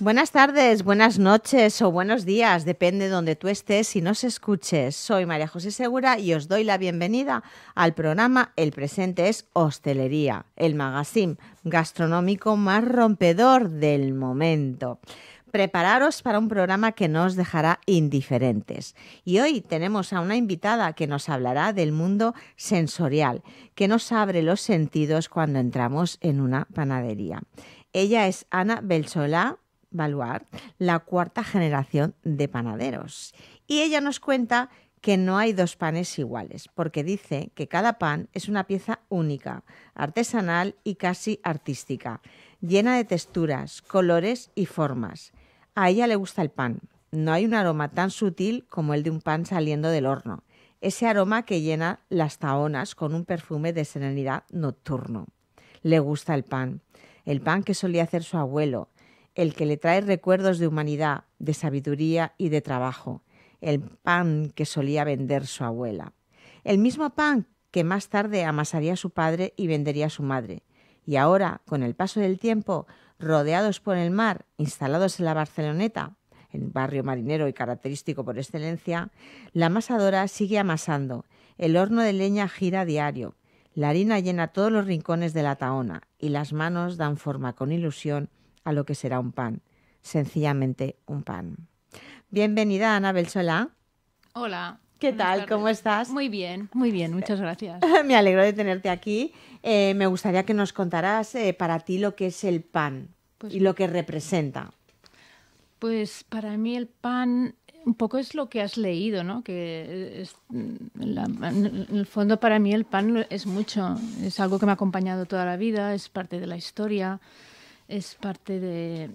Buenas tardes, buenas noches o buenos días, depende de donde tú estés y nos escuches. Soy María José Segura y os doy la bienvenida al programa El presente es hostelería, el magazine gastronómico más rompedor del momento. Prepararos para un programa que no os dejará indiferentes. Y hoy tenemos a una invitada que nos hablará del mundo sensorial, que nos abre los sentidos cuando entramos en una panadería. Ella es Ana Belsolá Baluart, la cuarta generación de panaderos. Y ella nos cuenta que no hay dos panes iguales, porque dice que cada pan es una pieza única, artesanal y casi artística, llena de texturas, colores y formas. A ella le gusta el pan. No hay un aroma tan sutil como el de un pan saliendo del horno. Ese aroma que llena las tahonas con un perfume de serenidad nocturno. Le gusta el pan que solía hacer su abuelo, el que le trae recuerdos de humanidad, de sabiduría y de trabajo, el pan que solía vender su abuela. El mismo pan que más tarde amasaría su padre y vendería su madre. Y ahora, con el paso del tiempo, rodeados por el mar, instalados en la Barceloneta, el barrio marinero y característico por excelencia, la amasadora sigue amasando, el horno de leña gira a diario, la harina llena todos los rincones de la tahona y las manos dan forma con ilusión a lo que será un pan, sencillamente un pan. Bienvenida, Ana Belsolá. Hola. ¿Qué tal? ¿Cómo estás? Muy bien, muchas gracias. Me alegro de tenerte aquí. Me gustaría que nos contaras para ti lo que es el pan y lo que representa. Pues para mí el pan un poco es lo que has leído, ¿no? Que en el fondo para mí el pan es mucho, es algo que me ha acompañado toda la vida, es parte de la historia, es parte de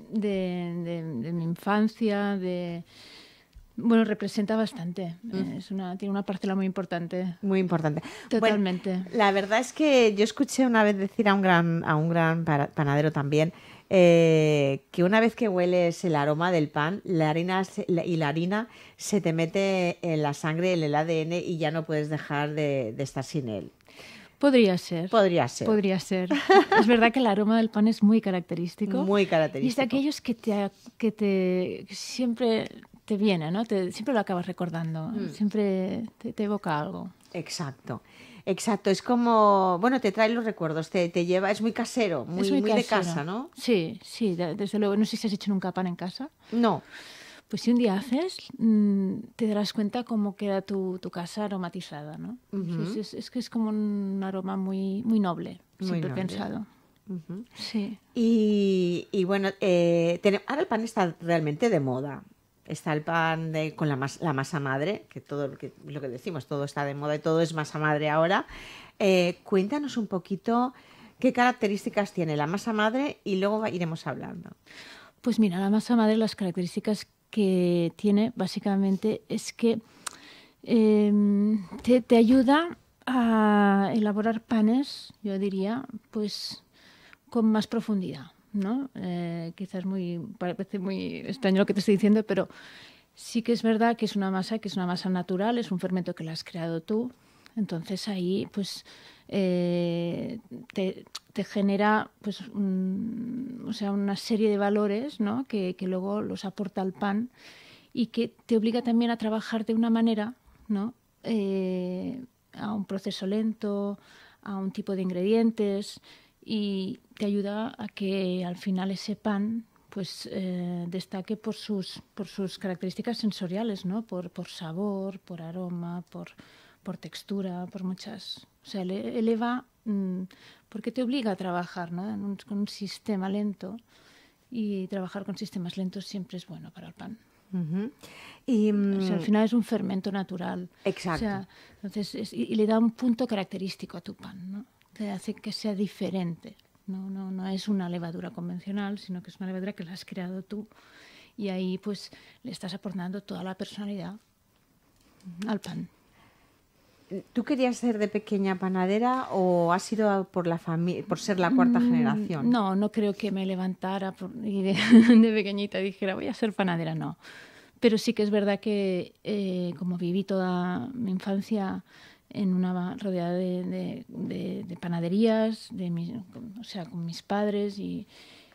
mi infancia, bueno, representa bastante. Tiene una parcela muy importante. Muy importante. Totalmente. Bueno, la verdad es que yo escuché una vez decir a un gran panadero también que una vez que hueles el aroma del pan, la harina se te mete en la sangre, en el ADN y ya no puedes dejar de estar sin él. Podría ser. Podría ser. Podría ser. Es verdad que el aroma del pan es muy característico. Muy característico. Y es de aquellos que siempre te viene, ¿no? Siempre lo acabas recordando. Siempre te evoca algo. Exacto. Exacto, es como, bueno, te trae los recuerdos, te lleva, es muy casero, muy casero. De casa, ¿no? Sí, desde luego. No sé si has hecho nunca pan en casa. No. Pues si un día haces, te darás cuenta cómo queda tu casa aromatizada, ¿no? Uh-huh. Es que es como un aroma muy noble, siempre he pensado. Uh-huh. Sí. Y bueno, ahora el pan está realmente de moda. Está el pan con la masa madre, que todo lo que decimos, todo está de moda y todo es masa madre ahora. Cuéntanos un poquito qué características tiene la masa madre y luego iremos hablando. Pues mira, la masa madre, las características que tiene básicamente es que te ayuda a elaborar panes, yo diría, pues con más profundidad, ¿no? Quizás parece muy extraño lo que te estoy diciendo, pero sí que es verdad que es una masa natural, es un fermento que lo has creado tú. Entonces ahí pues te genera pues una serie de valores, ¿no? que luego los aporta el pan y que te obliga también a trabajar de una manera, ¿no? A un proceso lento, a un tipo de ingredientes, y te ayuda a que al final ese pan pues destaque por sus características sensoriales, ¿no? Por sabor, por aroma, por textura, por muchas... O sea, eleva porque te obliga a trabajar, ¿no? Con un sistema lento, y trabajar con sistemas lentos siempre es bueno para el pan. Uh-huh. O sea, al final es un fermento natural. Exacto. O sea, entonces y le da un punto característico a tu pan, ¿no? Te hace que sea diferente. No es una levadura convencional, sino que es una levadura que la has creado tú, y ahí pues le estás aportando toda la personalidad al pan. ¿Tú querías ser de pequeña panadera o has sido por ser la cuarta generación? No creo que me levantara y de pequeñita dijera voy a ser panadera, no. Pero sí que es verdad que como viví toda mi infancia rodeada de panaderías, con mis padres, y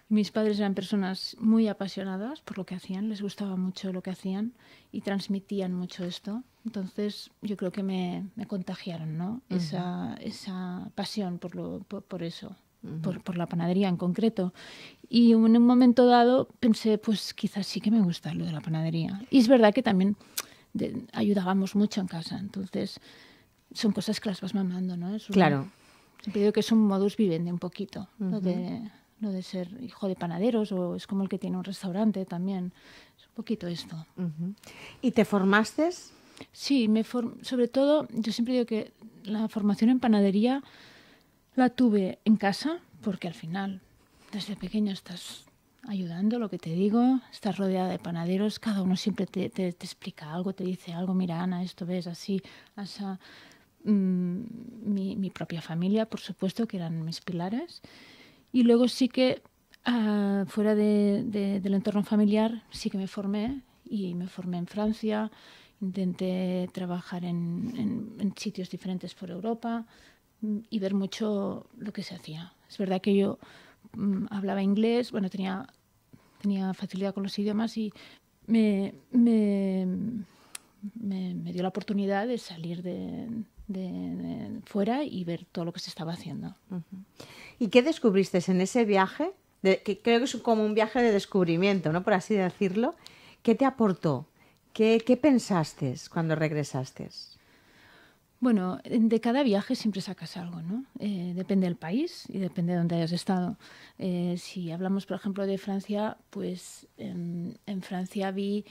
Mis padres eran personas muy apasionadas por lo que hacían, les gustaba mucho lo que hacían y transmitían mucho esto. Entonces yo creo que me contagiaron, ¿no? Esa pasión por eso, por la panadería en concreto. Y en un momento dado pensé, pues quizás sí que me gusta lo de la panadería. Y es verdad que también ayudábamos mucho en casa, entonces son cosas que las vas mamando, ¿no? Claro. Siempre digo que es un modus vivendi un poquito, lo de ser hijo de panaderos, o es como el que tiene un restaurante también. Es un poquito esto. ¿Y te formaste? Sí, sobre todo, yo siempre digo que la formación en panadería la tuve en casa, porque al final, desde pequeño estás ayudando, lo que te digo, estás rodeada de panaderos, cada uno siempre te explica algo, te dice algo, mira, Ana, esto ves así, asá. Mi propia familia, por supuesto, que eran mis pilares. Y luego sí que, fuera del entorno familiar, sí que me formé, y me formé en Francia. Intenté trabajar en sitios diferentes por Europa y ver mucho lo que se hacía. Es verdad que yo hablaba inglés, bueno, tenía facilidad con los idiomas, y me dio la oportunidad de salir de fuera y ver todo lo que se estaba haciendo. ¿Y qué descubriste en ese viaje? Que creo que es como un viaje de descubrimiento, ¿no? Por así decirlo. ¿Qué te aportó? ¿Qué pensaste cuando regresaste? Bueno, de cada viaje siempre sacas algo, ¿no? Depende del país y depende de dónde hayas estado. Si hablamos, por ejemplo, de Francia, pues en Francia vi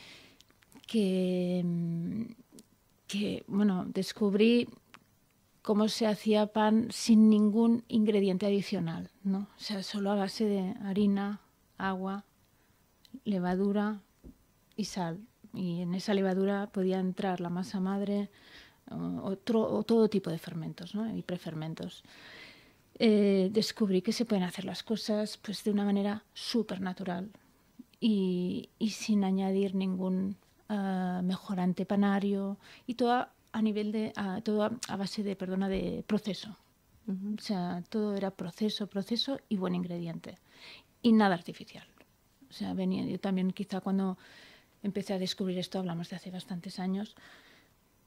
que bueno, descubrí cómo se hacía pan sin ningún ingrediente adicional, ¿no? O sea, solo a base de harina, agua, levadura y sal. Y en esa levadura podía entrar la masa madre o todo tipo de fermentos, ¿no? Y prefermentos. Descubrí que se pueden hacer las cosas pues de una manera súper natural y sin añadir ningún mejorante panario, y todo a nivel de todo a base de proceso. O sea, todo era proceso y buen ingrediente y nada artificial. O sea, yo también, quizá cuando empecé a descubrir esto, hablamos de hace bastantes años,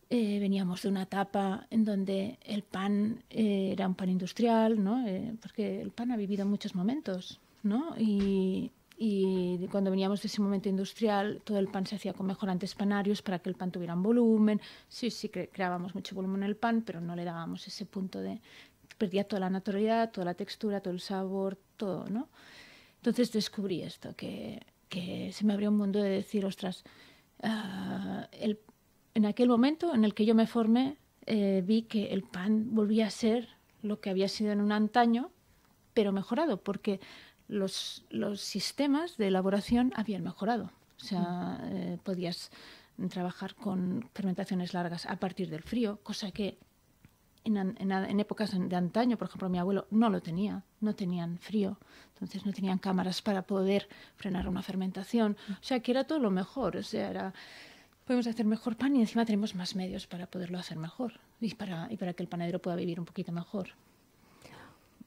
veníamos de una etapa en donde el pan era un pan industrial, ¿no? Porque el pan ha vivido muchos momentos, ¿no? Y cuando veníamos de ese momento industrial, todo el pan se hacía con mejorantes panarios para que el pan tuviera un volumen. Sí, creábamos mucho volumen en el pan, pero no le dábamos ese punto de... Perdía toda la naturalidad, toda la textura, todo el sabor, todo, ¿no? Entonces descubrí esto, que se me abrió un mundo de decir, ostras, en aquel momento en el que yo me formé, vi que el pan volvía a ser lo que había sido en un antaño, pero mejorado, porque los sistemas de elaboración habían mejorado. O sea, podías trabajar con fermentaciones largas a partir del frío, cosa que en épocas de antaño, por ejemplo, mi abuelo no lo tenía, no tenían frío, entonces no tenían cámaras para poder frenar una fermentación. O sea, que era todo lo mejor. O sea, podemos hacer mejor pan y encima tenemos más medios para poderlo hacer mejor y para que el panadero pueda vivir un poquito mejor.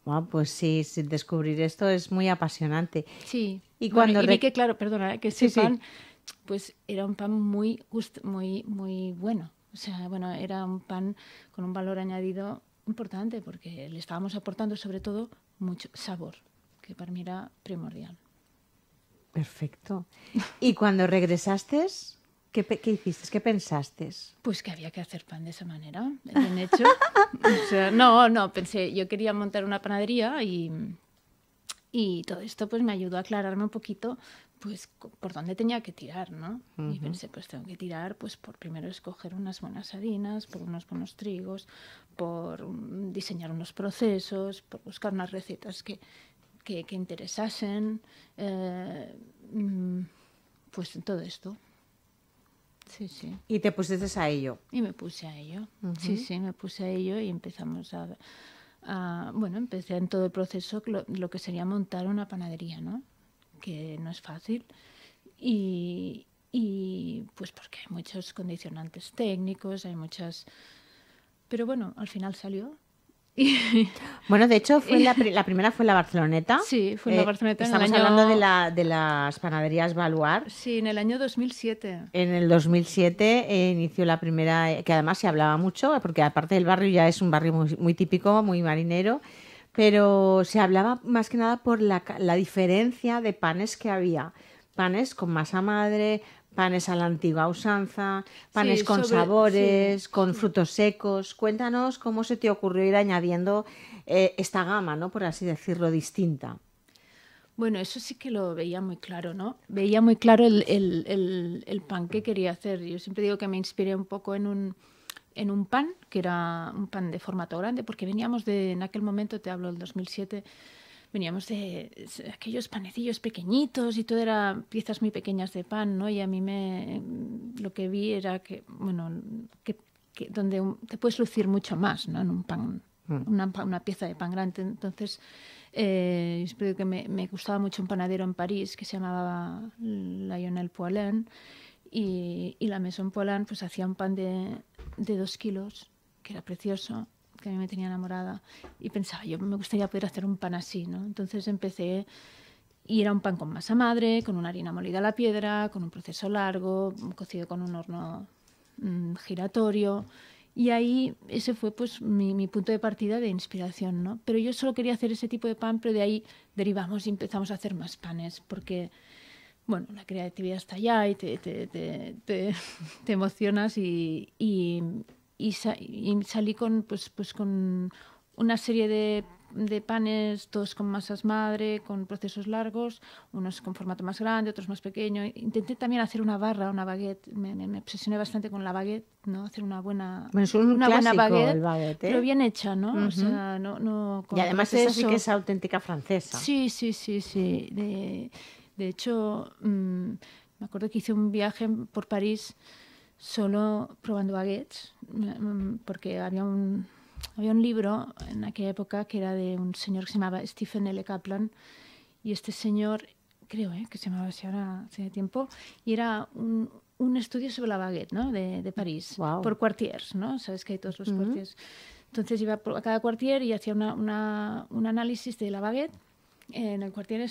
Wow, pues sí, descubrir esto es muy apasionante. Sí, y cuando vi que, claro, perdona, que ese pan, sí, pues era un pan muy bueno. O sea, bueno, era un pan con un valor añadido importante, porque le estábamos aportando sobre todo mucho sabor, que para mí era primordial. Perfecto. ¿Y cuando regresaste, qué hiciste? ¿Qué pensaste? Pues que había que hacer pan de esa manera, bien hecho. O sea, no, pensé, yo quería montar una panadería y todo esto pues me ayudó a aclararme un poquito pues por dónde tenía que tirar, ¿no? Y pensé, pues tengo que tirar pues por primero escoger unas buenas harinas, por unos buenos trigos, por diseñar unos procesos, por buscar unas recetas que interesasen, pues todo esto. Sí, sí. ¿Y te pusiste a ello? Y me puse a ello. Sí, me puse a ello y empezamos bueno, empecé en todo el proceso lo que sería montar una panadería, ¿no? Que no es fácil. Y pues porque hay muchos condicionantes técnicos, hay muchas... Pero bueno, al final salió Bueno, de hecho, fue la primera fue la Barceloneta. Sí, fue en la Barceloneta Estamos hablando de las panaderías Baluard. Sí, en el año 2007. En el 2007 inició la primera, que además se hablaba mucho, porque aparte del barrio ya es un barrio muy, muy típico, muy marinero, pero se hablaba más que nada por la diferencia de panes que había. Panes con masa madre, panes a la antigua usanza, panes Sí, con sabores, con frutos secos. Cuéntanos cómo se te ocurrió ir añadiendo esta gama, ¿no? Por así decirlo, distinta. Bueno, eso sí que lo veía muy claro, ¿no? Veía muy claro el pan que quería hacer. Yo siempre digo que me inspiré un poco en un pan, que era un pan de formato grande, porque veníamos en aquel momento, te hablo del 2007, veníamos de aquellos panecillos pequeñitos y todo era piezas muy pequeñas de pan, ¿no? Y a mí lo que vi era que, bueno, que donde te puedes lucir mucho más, ¿no? En un pan, una pieza de pan grande. Entonces, espero que me gustaba mucho un panadero en París que se llamaba Lionel Poilin y la Maison Poilin pues hacía un pan de 2 kilos que era precioso, que a mí me tenía enamorada y pensaba, yo me gustaría poder hacer un pan así, ¿no? Entonces empecé y era un pan con masa madre, con una harina molida a la piedra, con un proceso largo, cocido con un horno giratorio. Y ahí ese fue pues mi punto de partida de inspiración, ¿no? Pero yo solo quería hacer ese tipo de pan, pero de ahí derivamos y empezamos a hacer más panes, porque, bueno, la creatividad está allá y te emocionas y salí con una serie de panes, todos con masas madre, con procesos largos, unos con formato más grande, otros más pequeño. Intenté también hacer una barra, una baguette. Me obsesioné bastante con la baguette, ¿no? Hacer una buena, Bueno, es un una buena clásico baguette, el baguette, ¿eh? pero bien hecha, ¿no? Uh-huh. O sea, no con y además proceso. esa sí que es auténtica francesa. Sí. De hecho, me acuerdo que hice un viaje por París solo probando baguettes, porque había un libro en aquella época que era de un señor que se llamaba Stephen L. Kaplan y este señor, creo que se llamaba así ahora hace tiempo, y era un estudio sobre la baguette, ¿no? de París, wow. por quartiers, ¿no? Sabes que hay todos los quartiers. Entonces iba a cada quartier y hacía un análisis de la baguette. En el quartier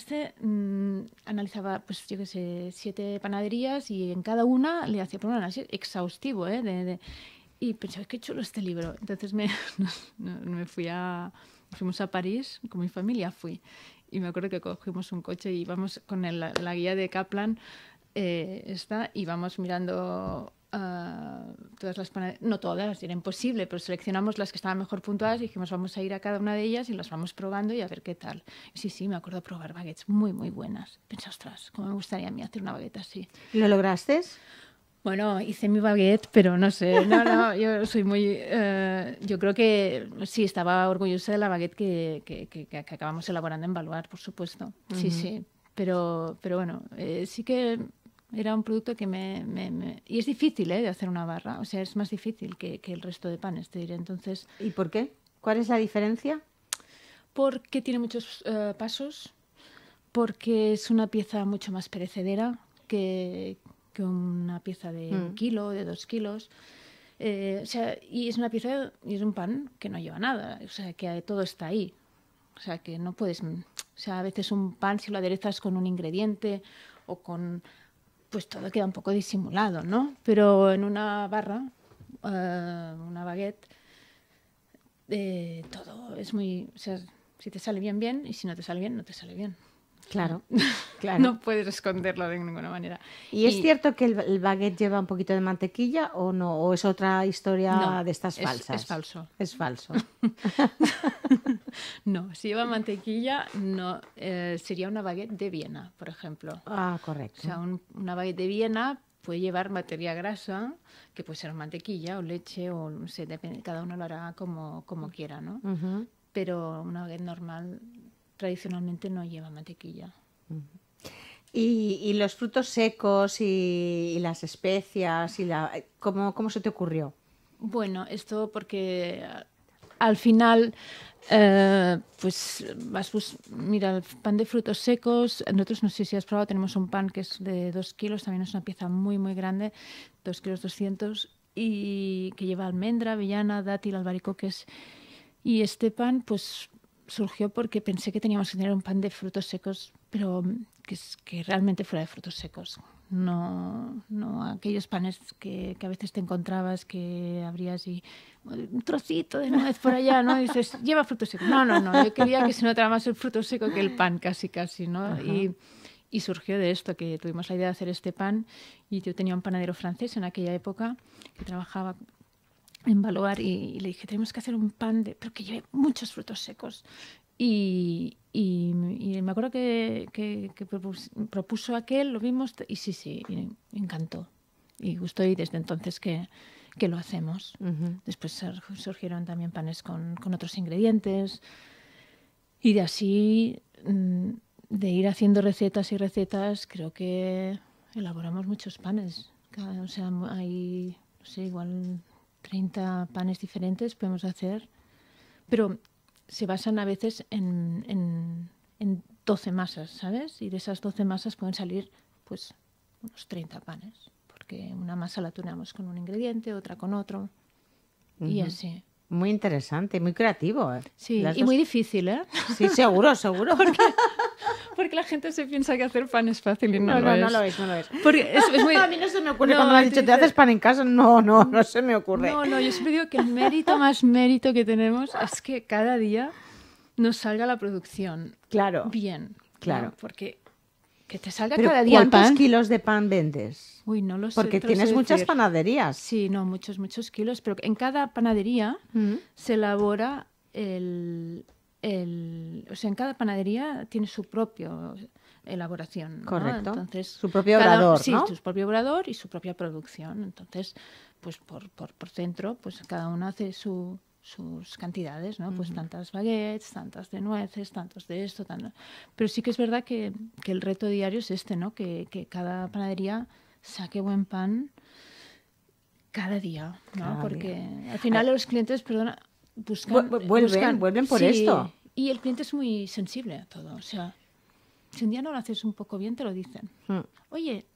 analizaba, pues yo qué sé, 7 panaderías y en cada una le hacía un análisis exhaustivo, y pensaba, qué chulo este libro. Entonces fuimos a París, con mi familia fui. Y me acuerdo que cogimos un coche y íbamos con la guía de Kaplan, y vamos mirando todas las panaderías, no todas, era imposible, pero seleccionamos las que estaban mejor puntuadas y dijimos, vamos a ir a cada una de ellas y las vamos probando y a ver qué tal. Y sí, me acuerdo de probar baguettes muy, muy buenas. Pensé, ostras, cómo me gustaría a mí hacer una baguette así. ¿Lo lograste? Bueno, hice mi baguette, pero no sé, yo soy muy... yo creo que sí, estaba orgullosa de la baguette que acabamos elaborando en Baluard, por supuesto. Sí, sí, pero bueno, sí que era un producto que Y es difícil, de hacer una barra, o sea, es más difícil que el resto de panes, te diré. Entonces, ¿y por qué? ¿Cuál es la diferencia? Porque tiene muchos pasos, porque es una pieza mucho más perecedera que una pieza de 1 kilo, de 2 kilos. O sea, y es una pieza, y es un pan que no lleva nada, o sea, que todo está ahí. O sea, que no puedes... O sea, a veces un pan, si lo aderezas con un ingrediente o con... Pues todo queda un poco disimulado, ¿no? Pero en una barra, una baguette, todo es muy... O sea, si te sale bien, bien, y si no te sale bien, no te sale bien. Claro, claro. No puedes esconderlo de ninguna manera. ¿Y es cierto que el baguette lleva un poquito de mantequilla o no? ¿O es otra historia de estas falsas? Es falso. Es falso. No, si lleva mantequilla, no. Sería una baguette de Viena, por ejemplo. Ah, correcto. O sea, una baguette de Viena puede llevar materia grasa, que puede ser mantequilla o leche, o no sé, depende, cada uno lo hará como quiera, ¿no? Uh-huh. Pero una baguette normal tradicionalmente no lleva mantequilla. ¿Y los frutos secos y las especias? ¿Cómo se te ocurrió? Bueno, esto porque al final, pues mira, el pan de frutos secos, nosotros no sé si has probado, tenemos un pan que es de 2 kilos, también es una pieza muy, muy grande, 2 kilos 200, y que lleva almendra, avellana, dátil, albaricoques. Y este pan, pues surgió porque pensé que teníamos que tener un pan de frutos secos, pero que realmente fuera de frutos secos. No aquellos panes que a veces te encontrabas que abrías y un trocito de nuez por allá, ¿no? Y dices, lleva frutos secos. No. Yo quería que se notara más el fruto seco que el pan, casi, ¿no? Y surgió de esto, que tuvimos la idea de hacer este pan. Y yo tenía un panadero francés en aquella época que trabajaba en Baloar y le dije, tenemos que hacer un pan pero que lleve muchos frutos secos. Y me acuerdo que propuso aquel, lo vimos y sí, y encantó. Y gustó y desde entonces que lo hacemos. Después surgieron también panes con otros ingredientes y de así, de ir haciendo recetas y recetas, creo que elaboramos muchos panes. O sea, hay, no sé, igual 30 panes diferentes podemos hacer, pero se basan a veces en 12 masas, ¿sabes? Y de esas 12 masas pueden salir pues unos 30 panes, porque una masa la tunamos con un ingrediente, otra con otro, y así. Muy interesante, muy creativo. Sí, y muy difícil, ¿eh? Sí, seguro. Porque la gente se piensa que hacer pan es fácil y no lo es. Porque es muy... A mí no se me ocurre cuando me has dicho, ¿te haces pan en casa? No se me ocurre. No, yo siempre digo que el mérito que tenemos es que cada día nos salga la producción. Claro. Bien. Claro. ¿No? Porque que te salga ¿Pero cada día el pan... ¿cuántos kilos de pan vendes? Uy, no lo sé. Porque tienes muchas panaderías. Sí, no, muchos kilos, pero en cada panadería se elabora o sea, en cada panadería tiene su propia elaboración, ¿no? Correcto. Entonces, su propio obrador, sí, ¿no? su propio obrador y su propia producción. Entonces, pues por centro, pues cada uno hace sus cantidades, ¿no? Pues tantas baguettes, tantas de nueces, tantos de esto, pero sí que es verdad que el reto diario es este, ¿no? Que cada panadería saque buen pan cada día, ¿no? Porque al final los clientes, buscan... Vuelven por esto. Y el cliente es muy sensible a todo. O sea, si un día no lo haces un poco bien, te lo dicen. Oye,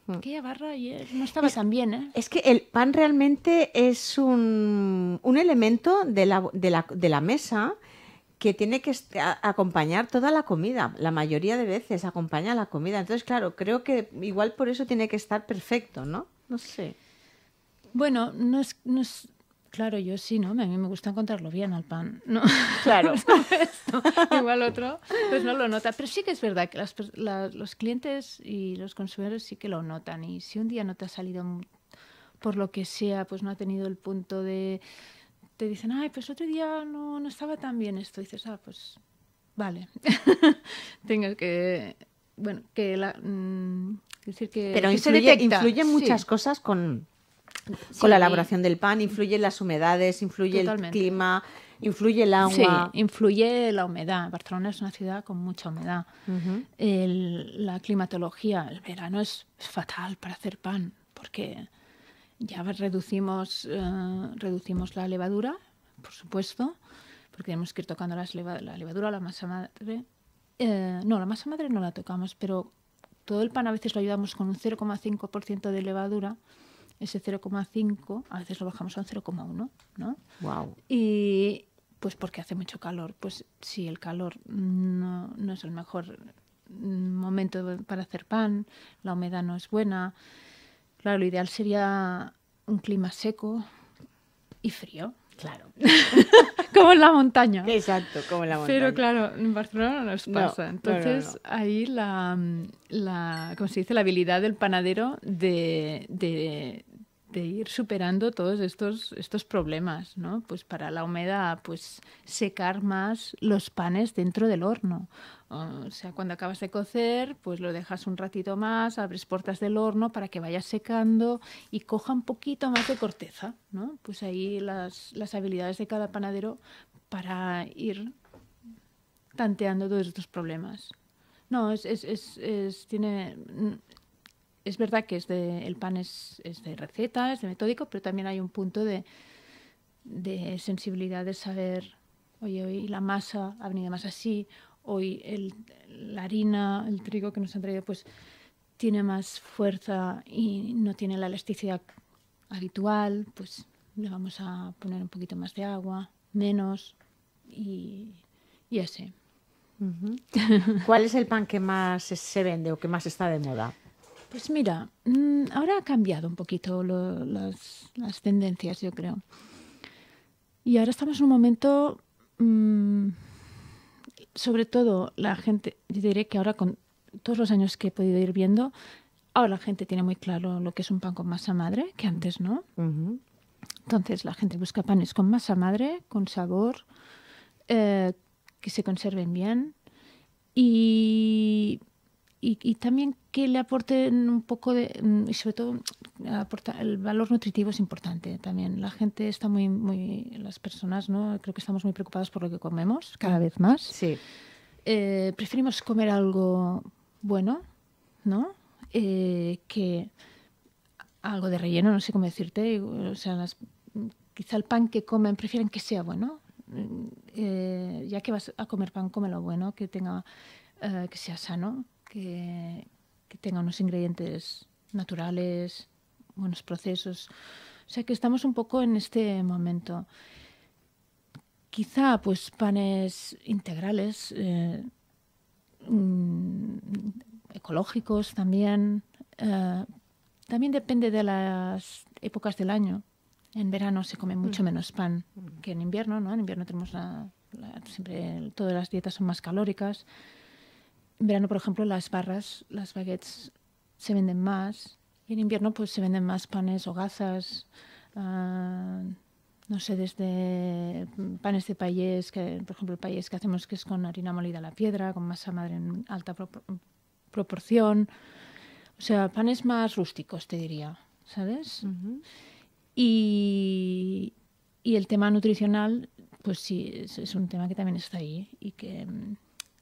aquella barra ayer no estaba tan bien, ¿eh? Es que el pan realmente es un elemento de la mesa que tiene que acompañar toda la comida. La mayoría de veces acompaña la comida. Entonces, claro, creo que igual por eso tiene que estar perfecto, ¿no? No sé. Bueno, no es claro, yo sí, ¿no? A mí me gusta encontrarlo bien al pan, ¿no? Claro. Igual otro, pues no lo nota. Pero sí que es verdad que los clientes y los consumidores sí que lo notan. Y si un día no te ha salido por lo que sea, pues no ha tenido el punto de... Te dicen, ay, pues otro día no estaba tan bien esto. Y dices, pues vale. Tengo que... Bueno, que decir que... Pero que influyen muchas cosas con la elaboración del pan, influyen las humedades, influye Totalmente. el clima, influye el agua. Sí, influye la humedad. Barcelona es una ciudad con mucha humedad. La climatología, el verano es fatal para hacer pan, porque ya reducimos la levadura, por supuesto, porque tenemos que ir tocando la levadura, la masa madre. No, la masa madre no la tocamos, pero todo el pan a veces lo ayudamos con un 0,5% de levadura. Ese 0,5 a veces lo bajamos a un 0,1, ¿no? Wow. Y pues porque hace mucho calor. Pues sí, el calor no es el mejor momento para hacer pan, la humedad no es buena. Claro, lo ideal sería un clima seco y frío. Claro. Como en la montaña. Exacto, como en la montaña. Pero claro, en Barcelona no nos pasa. No, entonces, no. ahí ¿cómo se dice? La habilidad del panadero de ir superando todos estos problemas, ¿no? Pues para la humedad, pues secar más los panes dentro del horno. O sea, cuando acabas de cocer, pues lo dejas un ratito más, abres puertas del horno para que vaya secando y coja un poquito más de corteza, ¿no? Pues ahí las habilidades de cada panadero para ir tanteando todos estos problemas. No, es verdad que el pan es de receta, es de metódico, pero también hay un punto de sensibilidad de saber, oye, hoy la masa ha venido más así, hoy la harina, el trigo que nos han traído, pues tiene más fuerza y no tiene la elasticidad habitual, pues le vamos a poner un poquito más de agua, menos y así. ¿Cuál es el pan que más se vende o que más está de moda? Pues mira, ahora ha cambiado un poquito las tendencias, yo creo. Y ahora estamos en un momento, sobre todo la gente, yo diré que ahora con todos los años que he podido ir viendo, ahora la gente tiene muy claro lo que es un pan con masa madre, que antes no. Entonces la gente busca panes con masa madre, con sabor, que se conserven bien y también que le aporten un poco de, y sobre todo el valor nutritivo es importante también. La gente está las personas, ¿no? Creo que estamos muy preocupadas por lo que comemos cada vez más. Sí. Preferimos comer algo bueno, ¿no? Que algo de relleno, no sé cómo decirte. O sea, quizá el pan que comen prefieren que sea bueno. Ya que vas a comer pan, cómelo bueno, que tenga, que sea sano, que tenga unos ingredientes naturales, buenos procesos. O sea que estamos un poco en este momento. Quizá pues panes integrales, ecológicos también. También depende de las épocas del año. En verano se come mucho menos pan que en invierno, ¿no? En invierno tenemos siempre todas las dietas son más calóricas. En verano, por ejemplo, las barras, las baguettes se venden más. Y en invierno pues se venden más panes, hogazas, no sé, desde panes de payés, que por ejemplo el payés que hacemos que es con harina molida a la piedra, con masa madre en alta proporción. O sea, panes más rústicos, te diría, ¿sabes? Y el tema nutricional, pues sí, es un tema que también está ahí y que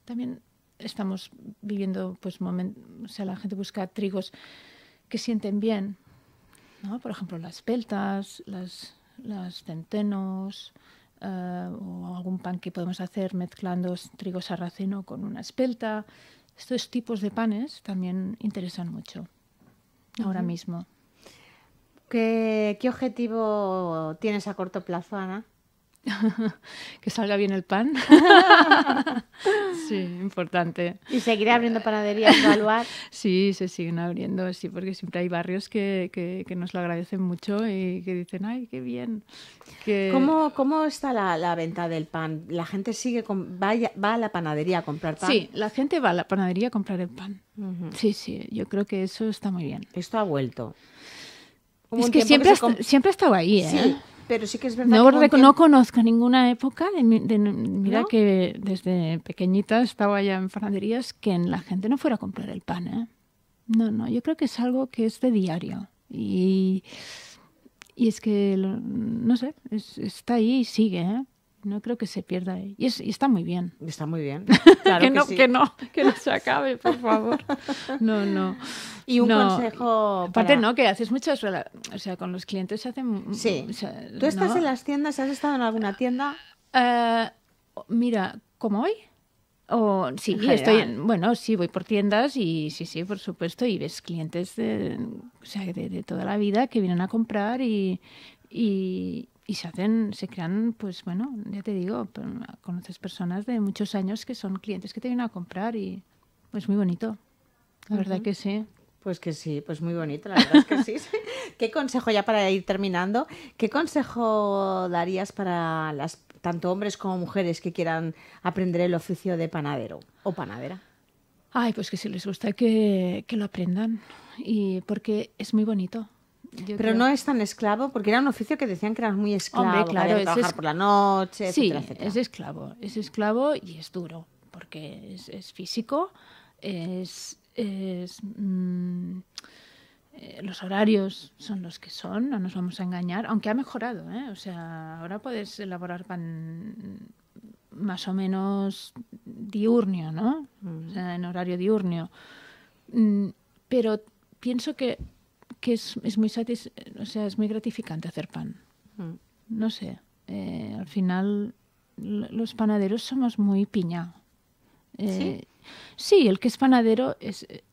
también estamos viviendo, pues, o sea, la gente busca trigos que sienten bien, ¿no? Por ejemplo, las peltas, las centenos, o algún pan que podemos hacer mezclando trigo sarraceno con una espelta. Estos tipos de panes también interesan mucho ahora mismo. ¿Qué objetivo tienes a corto plazo, Ana? Que salga bien el pan. Sí, importante. ¿Y seguiré abriendo panaderías en Baluard? Sí, se siguen abriendo, sí, porque siempre hay barrios que nos lo agradecen mucho y que dicen, ay, qué bien. ¿Cómo está la venta del pan? ¿La gente va a la panadería a comprar pan? Sí, la gente va a la panadería a comprar el pan. Sí, yo creo que eso está muy bien. Esto ha vuelto. Es que siempre ha estado ahí, ¿eh? Sí, pero sí que es verdad no conozco ninguna época, mira ¿no? que desde pequeñita estaba ya en panaderías que la gente no fuera a comprar el pan, ¿eh? No, yo creo que es algo que es de diario y es que, no sé, está ahí y sigue, ¿eh? No creo que se pierda. Y está muy bien. Está muy bien. Claro que no se acabe, por favor. No. Y un consejo Aparte, no, que haces muchas... O sea, con los clientes se hacen... Sí. O sea, ¿Tú estás en las tiendas? ¿Has estado en alguna tienda? Mira, ¿como hoy? Sí, sí, voy por tiendas y sí, por supuesto, y ves clientes de toda la vida que vienen a comprar y se crean, pues bueno, ya te digo, conoces personas de muchos años que son clientes que te vienen a comprar y pues muy bonito, la verdad que sí. Pues que sí, pues muy bonito, la verdad es que sí. ¿Qué consejo, ya para ir terminando, qué consejo darías para tanto hombres como mujeres que quieran aprender el oficio de panadero o panadera? Ay, pues que si les gusta que lo aprendan, porque es muy bonito. Pero no es tan esclavo, porque era un oficio que decían que era muy esclavo. Hombre, claro, que trabajar por la noche, etcétera, sí, etcétera. Es esclavo y es duro, porque es físico, los horarios son los que son, no nos vamos a engañar, aunque ha mejorado, ¿eh? O sea, ahora puedes elaborar pan más o menos diurnio, ¿no? O sea, en horario diurnio. Pero pienso que es muy es muy gratificante hacer pan. No sé, al final los panaderos somos muy piña. ¿Sí? Sí, el que es panadero está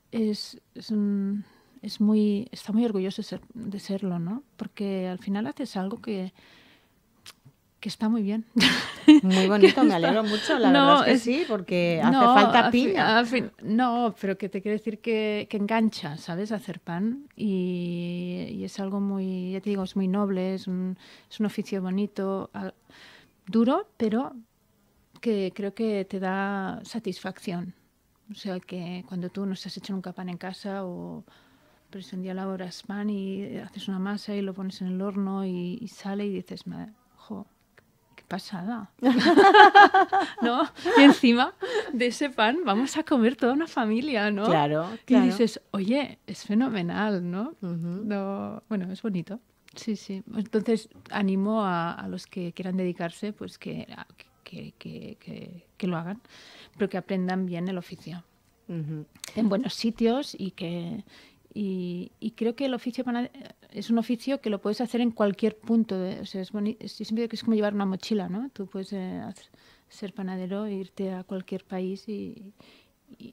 muy orgulloso de serlo, ¿no? Porque al final haces algo que que está muy bien. Muy bonito, me alegro mucho, la verdad es que sí, porque hace no, falta piña. no, pero que te quiero decir que engancha, ¿sabes? Hacer pan y es algo muy, ya te digo, es muy noble, es un oficio bonito, duro, pero que creo que te da satisfacción. O sea, que cuando tú no estás hecho nunca pan en casa o pero si un día elaboras pan y haces una masa y lo pones en el horno y sale y dices, jo, qué pasada. ¿No? Y encima de ese pan vamos a comer toda una familia, ¿no? Claro, Y claro. dices, oye, es fenomenal, ¿no? Ujú. No, bueno, es bonito. Sí, sí. Entonces animo a los que quieran dedicarse, pues que lo hagan, pero que aprendan bien el oficio Ujú. en buenos sitios y creo que el oficio es un oficio que lo puedes hacer en cualquier punto. O sea, yo siempre digo que es como llevar una mochila, ¿no? Tú puedes ser panadero e irte a cualquier país Sí, y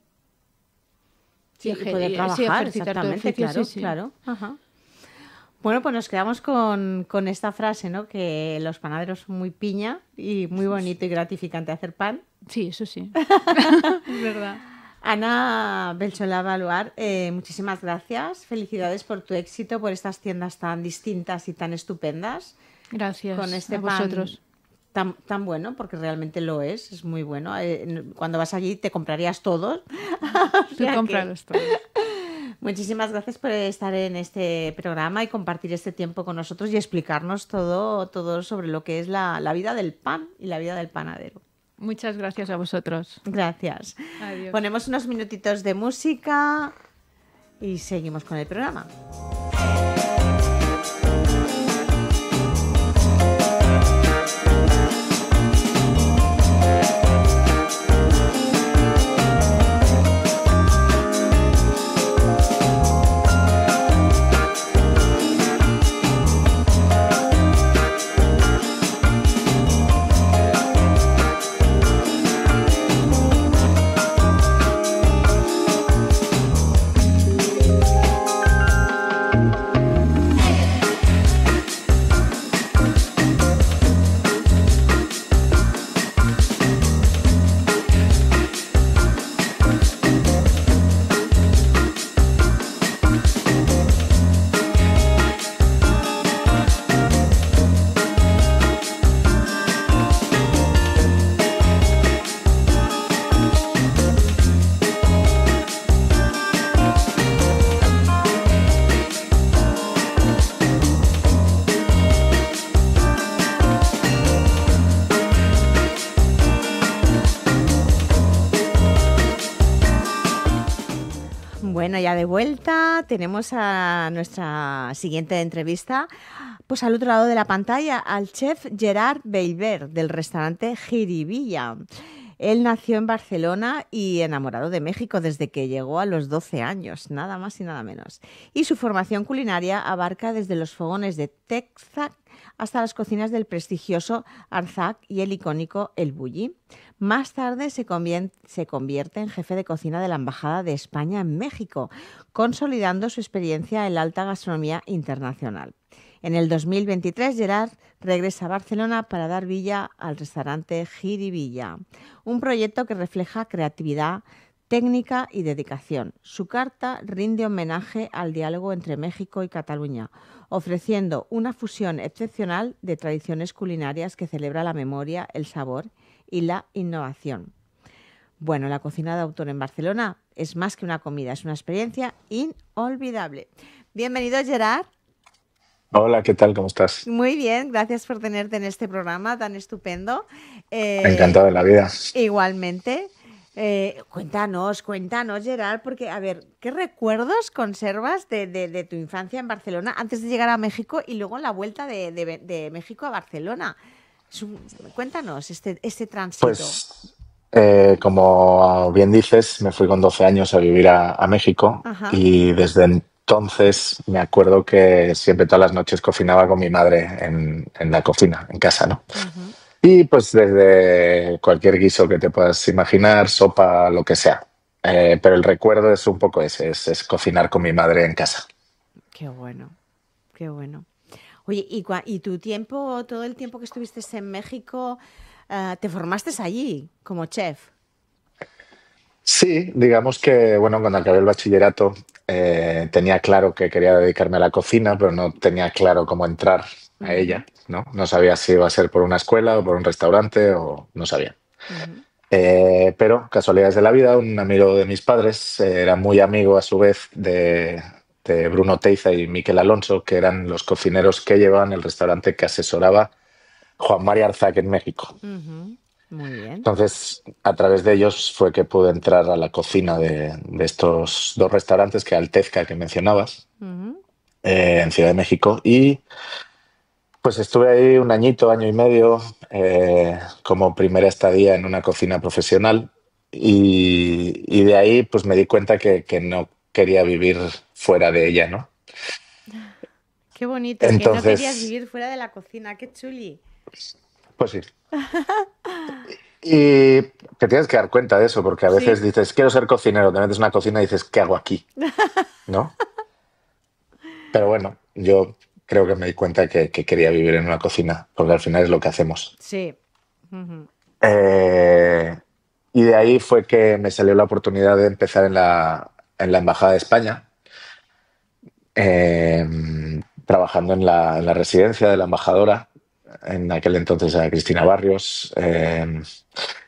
poder trabajar, ejercitar tu exactamente, oficio. claro, Sí, sí. claro. Ajá. Bueno, pues nos quedamos con esta frase, ¿no? Que los panaderos son muy piña y muy bonito y gratificante hacer pan. Sí, eso sí. Es verdad. Ana Belcholá Baluar, muchísimas gracias. Felicidades por tu éxito, por estas tiendas tan distintas y tan estupendas. Gracias Con este a pan vosotros. tan bueno, porque realmente lo es muy bueno. Cuando vas allí te comprarías todos. Tú cómpralos todos. Muchísimas gracias por estar en este programa y compartir este tiempo con nosotros y explicarnos todo sobre lo que es la vida del pan y la vida del panadero. Muchas gracias a vosotros. Gracias. Adiós. Ponemos unos minutitos de música y seguimos con el programa. Bueno, ya de vuelta tenemos a nuestra siguiente entrevista, pues al otro lado de la pantalla, al chef Gerard Bellver del restaurante Jiribilla. Él nació en Barcelona y enamorado de México desde que llegó a los 12 años, nada más y nada menos. Y su formación culinaria abarca desde los fogones de Texac hasta las cocinas del prestigioso Arzac y el icónico El Bulli. Más tarde se convierte en jefe de cocina de la Embajada de España en México, consolidando su experiencia en la alta gastronomía internacional. En el 2023, Gerard regresa a Barcelona para dar vida al restaurante Jiribilla, un proyecto que refleja creatividad, técnica y dedicación. Su carta rinde homenaje al diálogo entre México y Cataluña, ofreciendo una fusión excepcional de tradiciones culinarias que celebra la memoria, el sabor y la innovación. Bueno, la cocina de autor en Barcelona es más que una comida, es una experiencia inolvidable. Bienvenido, Gerard. Hola, ¿qué tal? ¿Cómo estás? Muy bien, gracias por tenerte en este programa tan estupendo. Encantado de la vida. Igualmente. Cuéntanos, Gerard, porque, a ver, ¿qué recuerdos conservas de tu infancia en Barcelona antes de llegar a México y luego la vuelta de México a Barcelona? Cuéntanos este tránsito. Pues, como bien dices, me fui con 12 años a vivir a México. Ajá. Y desde entonces me acuerdo que siempre todas las noches cocinaba con mi madre en la cocina, en casa, ¿no? Uh-huh. Y pues desde cualquier guiso que te puedas imaginar, sopa, lo que sea. Pero el recuerdo es un poco ese, es cocinar con mi madre en casa. Qué bueno, qué bueno. Oye, ¿y tu tiempo, todo el tiempo que estuviste en México, te formaste allí como chef? Sí, digamos que, bueno, cuando acabé el bachillerato tenía claro que quería dedicarme a la cocina, pero no tenía claro cómo entrar a Ujú, ella, ¿no? No sabía si iba a ser por una escuela o por un restaurante o no sabía. ujú. Pero, casualidades de la vida, un amigo de mis padres era muy amigo a su vez de Bruno Teiza y Miquel Alonso, que eran los cocineros que llevaban el restaurante que asesoraba Juan María Arzac en México. Ujú, muy bien. Entonces, a través de ellos fue que pude entrar a la cocina de estos dos restaurantes, que era el Tezca que mencionabas, Ujú. en Ciudad de México. Y pues estuve ahí un añito, año y medio, como primera estadía en una cocina profesional. Y de ahí pues me di cuenta que no quería vivir fuera de ella, ¿no? Qué bonito, que no querías Entonces, vivir fuera de la cocina, qué chuli. pues sí. Y te tienes que dar cuenta de eso, porque a veces Sí, dices, quiero ser cocinero, te metes en una cocina y dices, ¿qué hago aquí? ¿No? Pero bueno, yo creo que me di cuenta que quería vivir en una cocina, porque al final es lo que hacemos. sí. Ujú. Eh, y de ahí fue que me salió la oportunidad de empezar en la Embajada de España, eh, trabajando en la residencia de la embajadora, en aquel entonces a Cristina Barrios.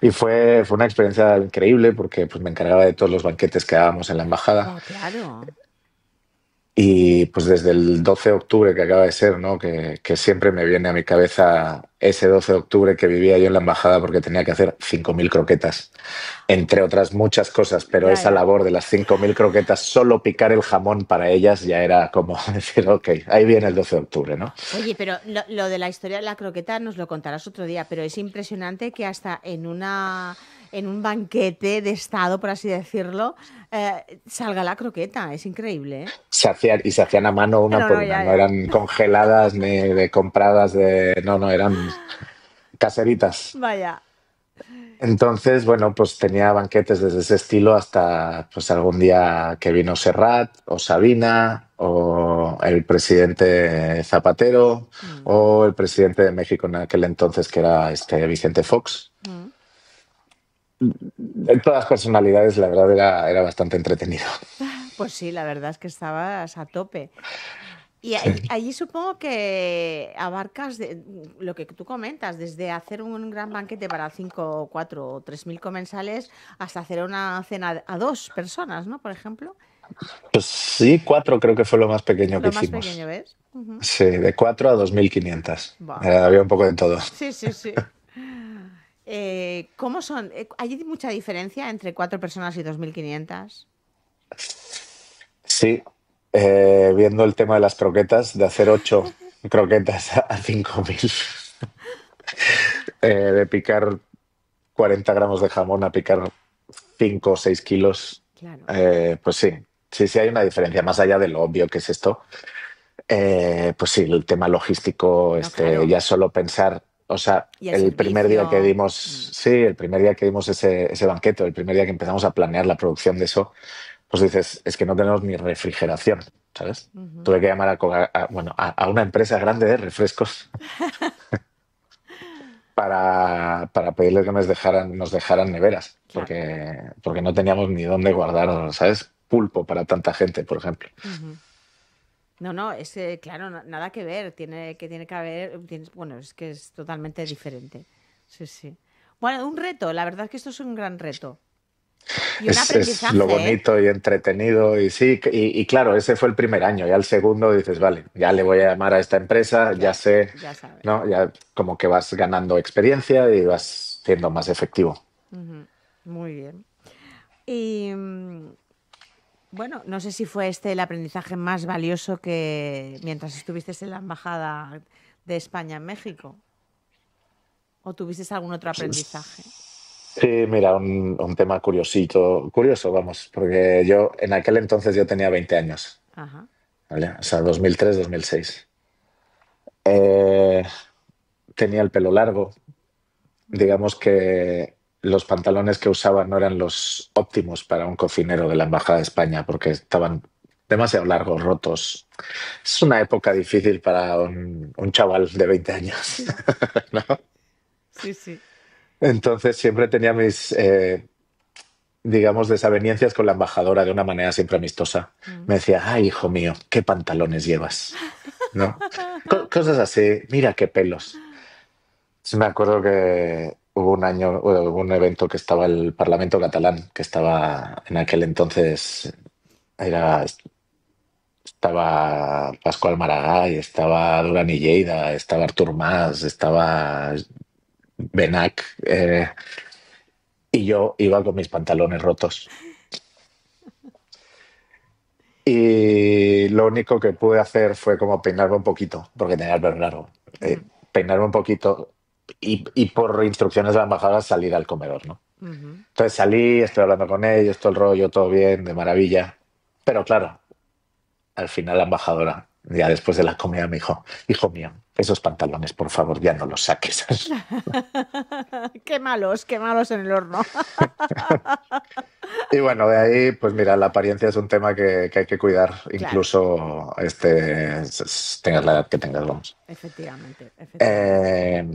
Y fue una experiencia increíble porque pues, me encargaba de todos los banquetes que dábamos en la embajada. Oh, claro. Y pues desde el 12 de octubre que acaba de ser, ¿no? Que siempre me viene a mi cabeza ese 12 de octubre que vivía yo en la embajada porque tenía que hacer 5.000 croquetas, entre otras muchas cosas, pero Ya, esa ya. labor de las 5.000 croquetas, solo picar el jamón para ellas ya era como decir, ok, ahí viene el 12 de octubre, ¿no? Oye, pero lo de la historia de la croqueta nos lo contarás otro día, pero es impresionante que hasta en un banquete de estado, por así decirlo, salga la croqueta. Es increíble, ¿eh? Y se hacían a mano una No, por no, una, ya, no ya. eran congeladas ni de compradas de... No, no, eran caseritas. Vaya. Entonces, bueno, pues tenía banquetes desde ese estilo hasta pues algún día que vino Serrat o Sabina o el presidente Zapatero Mm, o el presidente de México en aquel entonces que era Vicente Fox. mm. De todas las personalidades, la verdad era bastante entretenido. Pues sí, la verdad es que estabas a tope. Y allí supongo que abarcas lo que tú comentas, desde hacer un gran banquete para 5, 4 o 3.000 comensales hasta hacer una cena a dos personas, ¿no? Por ejemplo. Pues sí, cuatro creo que fue lo más pequeño que Lo más pequeño, hicimos. ¿ves? Ujú. Sí, de 4 a 2.500. Buah. Había un poco de todo. Sí, sí, sí. ¿Cómo son? ¿Hay mucha diferencia entre 4 personas y 2.500? Sí, viendo el tema de las croquetas, de hacer 8 croquetas a 5.000, de picar 40 gramos de jamón a picar 5 o 6 kilos, Claro. pues sí, sí hay una diferencia, más allá de lo obvio que es esto. Pues sí, el tema logístico, No, claro. ya solo pensar, o sea, Y el el primer día que servicio. dimos, Mm, sí, el primer día que dimos ese banquete, el primer día que empezamos a planear la producción de eso, pues dices, es que no tenemos ni refrigeración, ¿sabes? ujú. Tuve que llamar bueno, a una empresa grande de refrescos para pedirles que nos dejaran neveras, Claro. porque no teníamos ni dónde guardar, ¿sabes? Pulpo para tanta gente, por ejemplo. Ujú. No, no, es claro, nada que ver. Tiene que haber. Bueno, es que es totalmente diferente. Sí, sí. Bueno, un reto. La verdad es que esto es un gran reto. Y un Es lo aprendizaje, ¿eh? bonito y entretenido y sí, y claro, ese fue el primer año. Ya el segundo dices, vale, ya le voy a llamar a esta empresa, ya Ya, sé, ya sabes. ¿no? Ya como que vas ganando experiencia y vas siendo más efectivo. Ujú. Muy bien. Y bueno, no sé si fue este el aprendizaje más valioso que mientras estuviste en la Embajada de España en México. ¿O tuviste algún otro aprendizaje? Sí, mira, un tema curioso, vamos, porque yo en aquel entonces yo tenía 20 años, Ajá. ¿vale? O sea, 2003, 2006. Eh, tenía el pelo largo, digamos que los pantalones que usaba no eran los óptimos para un cocinero de la Embajada de España porque estaban demasiado largos, rotos. Es una época difícil para un chaval de 20 años, Sí, ¿no? sí, sí. Entonces siempre tenía digamos, desavenencias con la embajadora de una manera siempre amistosa. Mm. Me decía, ay, hijo mío, qué pantalones llevas, ¿no? Cosas así, mira qué pelos. Sí, me acuerdo que hubo un año, hubo un evento que estaba el Parlamento catalán, que estaba en aquel entonces, era, estaba Pascual Maragall, estaba Duran y Lleida, estaba Artur Mas, estaba Benac, y yo iba con mis pantalones rotos. Y lo único que pude hacer fue como peinarme un poquito, porque tenía el pelo largo. Mm, Peinarme un poquito y por instrucciones de la embajada salir al comedor, ¿no? ujú. Entonces salí, estoy hablando con ellos, todo el rollo, todo bien, de maravilla. Pero claro, al final la embajadora, ya después de la comida, me dijo, hijo mío, esos pantalones, por favor, ya no los saques. Qué malos en el horno. Y bueno, de ahí, pues mira, la apariencia es un tema que hay que cuidar, Claro, incluso tengas la edad que tengas, vamos. efectivamente, efectivamente. Eh,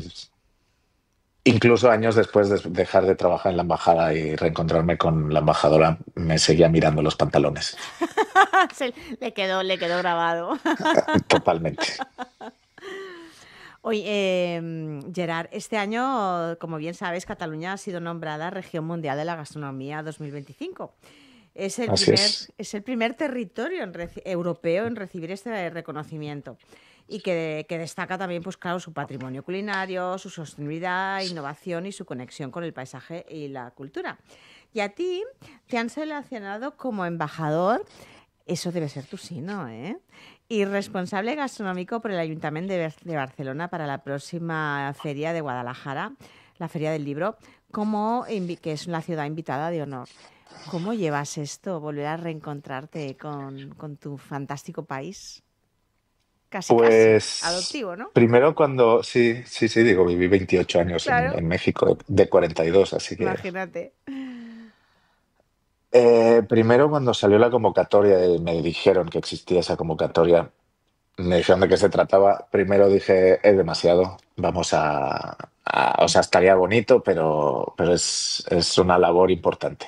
Incluso años después de dejar de trabajar en la embajada y reencontrarme con la embajadora, me seguía mirando los pantalones. Le quedó grabado. Totalmente. Oye, Gerard, este año, como bien sabes, Cataluña ha sido nombrada Región Mundial de la Gastronomía 2025. Así es. Es el primer territorio europeo en recibir este reconocimiento y que destaca también, pues claro, su patrimonio culinario, su sostenibilidad, innovación y su conexión con el paisaje y la cultura. Y a ti te han seleccionado como embajador, eso debe ser tu signo, ¿eh? Y responsable gastronómico por el Ayuntamiento de Barcelona para la próxima feria de Guadalajara, la Feria del Libro, que es la ciudad invitada de honor. ¿Cómo llevas esto? Volver a reencontrarte con tu fantástico país. Casi, casi. Pues Adoptivo, ¿no? primero cuando, sí, sí, sí, digo, viví 28 años Claro, en México, de 42, así que... imagínate. Primero cuando salió la convocatoria y me dijeron que existía esa convocatoria, me dijeron de qué se trataba. Primero dije, es demasiado, o sea, estaría bonito, pero es una labor importante.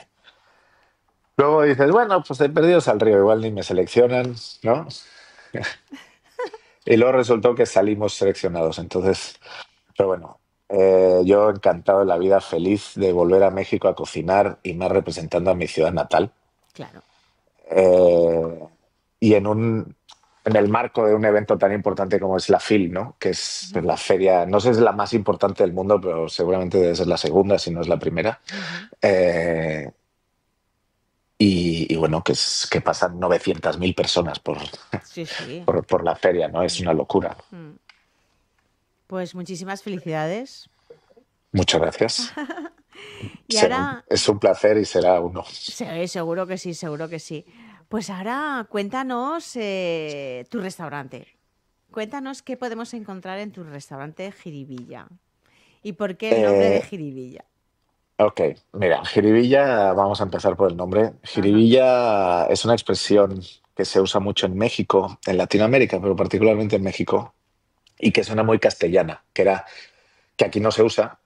Luego dices, bueno, pues he perdido al río, igual ni me seleccionan, ¿no? Y luego resultó que salimos seleccionados. Entonces, pero bueno, yo encantado de la vida, feliz de volver a México a cocinar y más representando a mi ciudad natal. Claro. Eh, y en el marco de un evento tan importante como es la FIL, ¿no? Que es Ujú, la feria, no sé si es la más importante del mundo, pero seguramente debe ser la segunda, si no es la primera. ujú. Eh, y bueno, que pasan 900.000 personas Sí, sí. por la feria, ¿no? Es Mm, una locura. mm. Pues muchísimas felicidades. Muchas gracias. Y ahora, Es un placer y será uno. sí, seguro que sí, seguro que sí. Pues ahora cuéntanos tu restaurante. Cuéntanos qué podemos encontrar en tu restaurante Jiribilla. ¿Y por qué el nombre de Eh, Jiribilla? ok, mira, jiribilla, vamos a empezar por el nombre. Ajá. Jiribilla es una expresión que se usa mucho en México, en Latinoamérica, pero particularmente en México, y que suena muy castellana, que aquí no se usa,